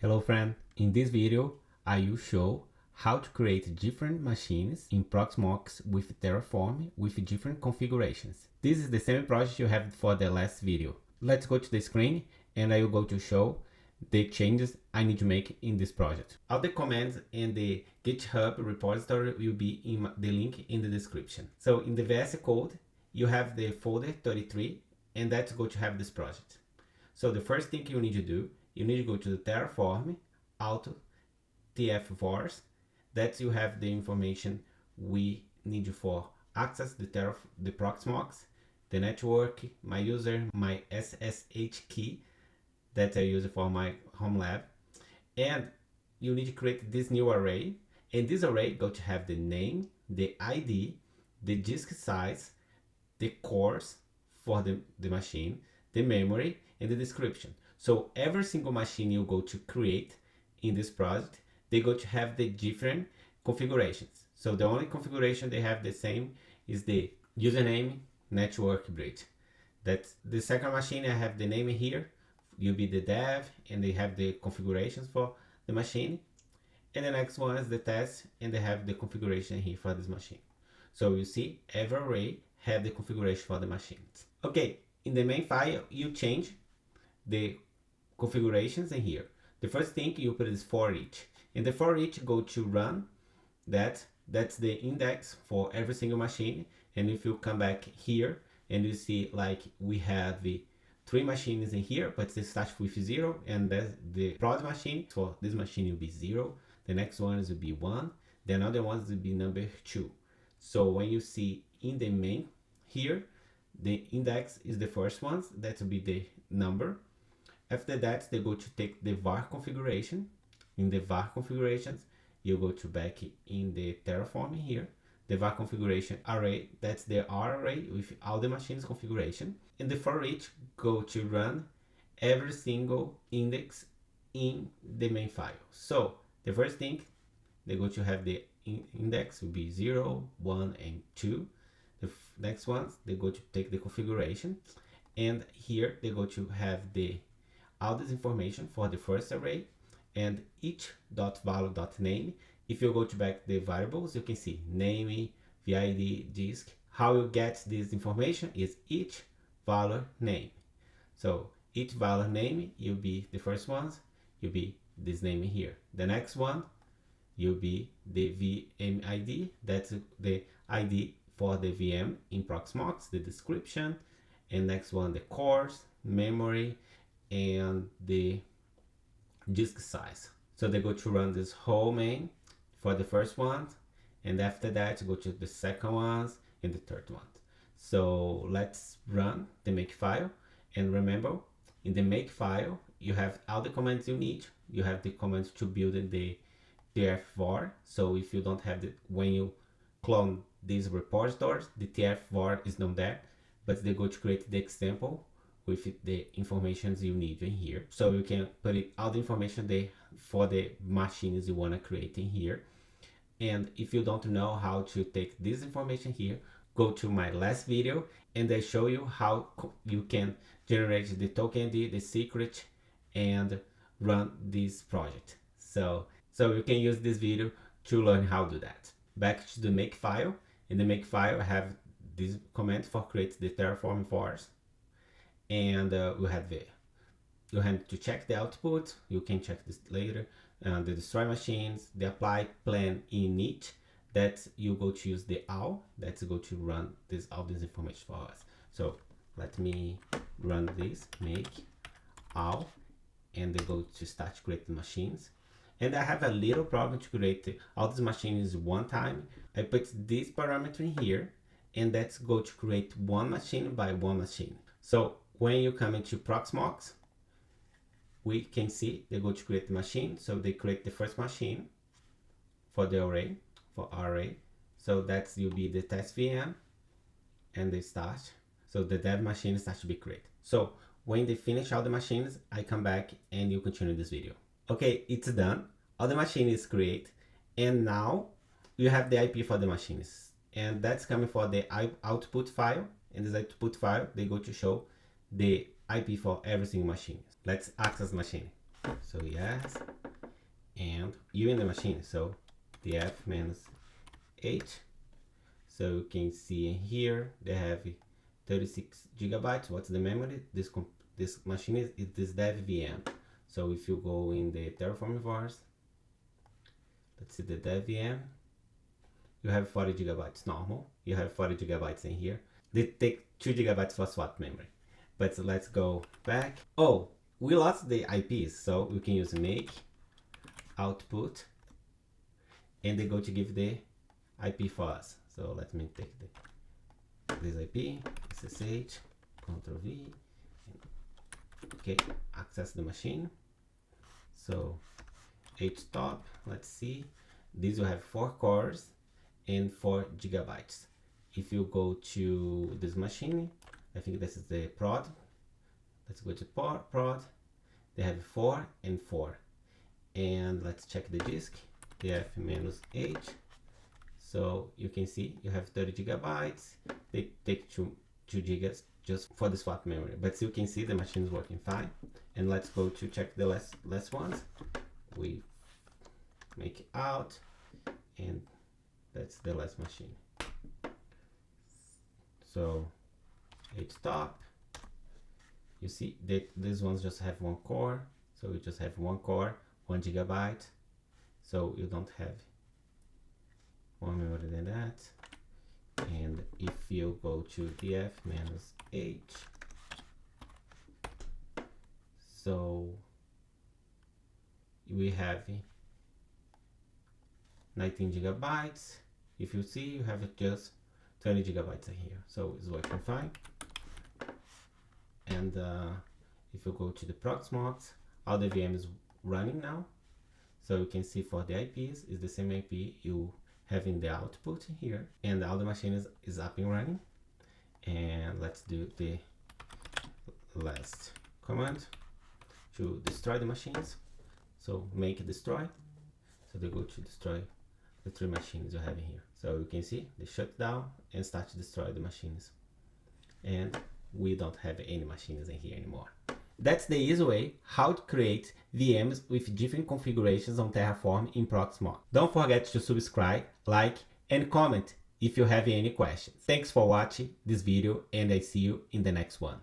Hello friend, in this video I will show how to create different machines in Proxmox with Terraform with different configurations. This is the same project you have for the last video. Let's go to the screen and I will go to show the changes I need to make in this project. All the commands and the GitHub repository will be in the link in the description. So in the VS Code, you have the folder 33 and that's going to have this project. So the first thing you need to do, you need to go to the Terraform, auto tfvars, that you have the information we need for access the Proxmox, the network, my user, my SSH key that I use for my home lab. And you need to create this new array. And this array going to have the name, the ID, the disk size, the cores for the machine, the memory, and the description. So every single machine you go to create in this project, they go to have the different configurations. So the only configuration they have the same is the username network bridge. That's the second machine. I have the name here. You'll be the dev, and they have the configurations for the machine. And the next one is the test, and they have the configuration here for this machine. So you see every array have the configuration for the machines. Okay, in the main file, you change the configurations in here. The first thing you put is for each. In the for each, go to run. That's the index for every single machine. And if you come back here and you see like we have the 3 machines in here, but it starts with 0, and that's the prod machine. For this machine will be 0. The next ones will be 1. The other ones will be number 2. So when you see in the main here, the index is the first ones. That will be the number. After that, they go to take the var configuration. In the var configurations, you go to back in the Terraform here. The var configuration array, that's the R array with all the machines configuration. And the for each, go to run every single index in the main file. So the first thing, they go to have the index will be 0, 1, and 2. The next ones, they go to take the configuration. And here, they go to have all this information for the first array, and each .value.name. If you go to back the variables, you can see name, vid, disk. How you get this information is each value name. So each value name, you'll be the first ones, you'll be this name here. The next one, you'll be the VM ID. That's the ID for the VM in Proxmox, the description. And next one, the cores, memory, and the disk size. So they go to run this whole main for the first ones, and after that go to the second ones and the third one. So let's run the make file. And remember, in the make file you have all the commands you need. You have the commands to build in the tfvar. So if you don't have when you clone these repositories, the tfvar is not there, but they go to create the example with the informations you need in here. So you can put all the information there for the machines you want to create in here. And if you don't know how to take this information here, go to my last video and I show you how you can generate the token ID, the secret, and run this project. So you can use this video to learn how to do that. Back to the make file. In the make file, I have this command for create the Terraform vars. And we have you have to check the output. You can check this later. The destroy machines, the apply plan init, that you go to use the all, that's go to run all this information for us. So let me run this, make all, and they go to start creating machines. And I have a little problem to create all these machines one time. I put this parameter in here, and that's go to create one machine by one machine. So when you come into Proxmox, we can see they go to create the machine. So they create the first machine for the array, for array. So that's will be the test VM, and they start. So the dev machine starts to be created. So when they finish all the machines, I come back and you continue this video. Okay, it's done. All the machine is created, and now you have the IP for the machines, and that's coming for the output file. In this output file, they go to show the IP for every single machine. Let's access machine. So yes, and you in the machine, so df minus h. So you can see here they have 36 gigabytes. What's the memory? This machine is this dev VM. So if you go in the Terraform vars, let's see the dev VM, you have 40 gigabytes normal. You have 40 gigabytes in here. They take 2 gigabytes for swap memory. But let's go back. Oh, we lost the IPs, so we can use make output, and they go to give the IP for us. So let me take this IP, SSH, Ctrl V, okay, access the machine. So htop, let's see, these will have 4 cores and 4 gigabytes. If you go to this machine, I think this is the prod. Let's go to prod. They have 4 and 4. And let's check the disk, df minus h. So you can see you have 30 gigabytes. They take 2 gigas just for the swap memory, but you can see the machine is working fine. And let's go to check the last ones. We make it out, and that's the last machine. So htop, you see that these ones just have 1 core, so we just have 1 core, 1 gigabyte, so you don't have more memory than that. And if you go to df minus h, so we have 19 gigabytes. If you see, you have just 20 gigabytes in here, so it's working fine. And if you go to the Proxmox, all the VMs running now. So you can see for the IPs is the same IP you have in the output here, and all the machines is up and running. And let's do the last command to destroy the machines. So make destroy. So they go to destroy the 3 machines you have in here. So you can see they shut down and start to destroy the machines. And we don't have any machines in here anymore. That's the easy way how to create VMs with different configurations on Terraform in Proxmox. Don't forget to subscribe, like, and comment if you have any questions. Thanks for watching this video, and I see you in the next one.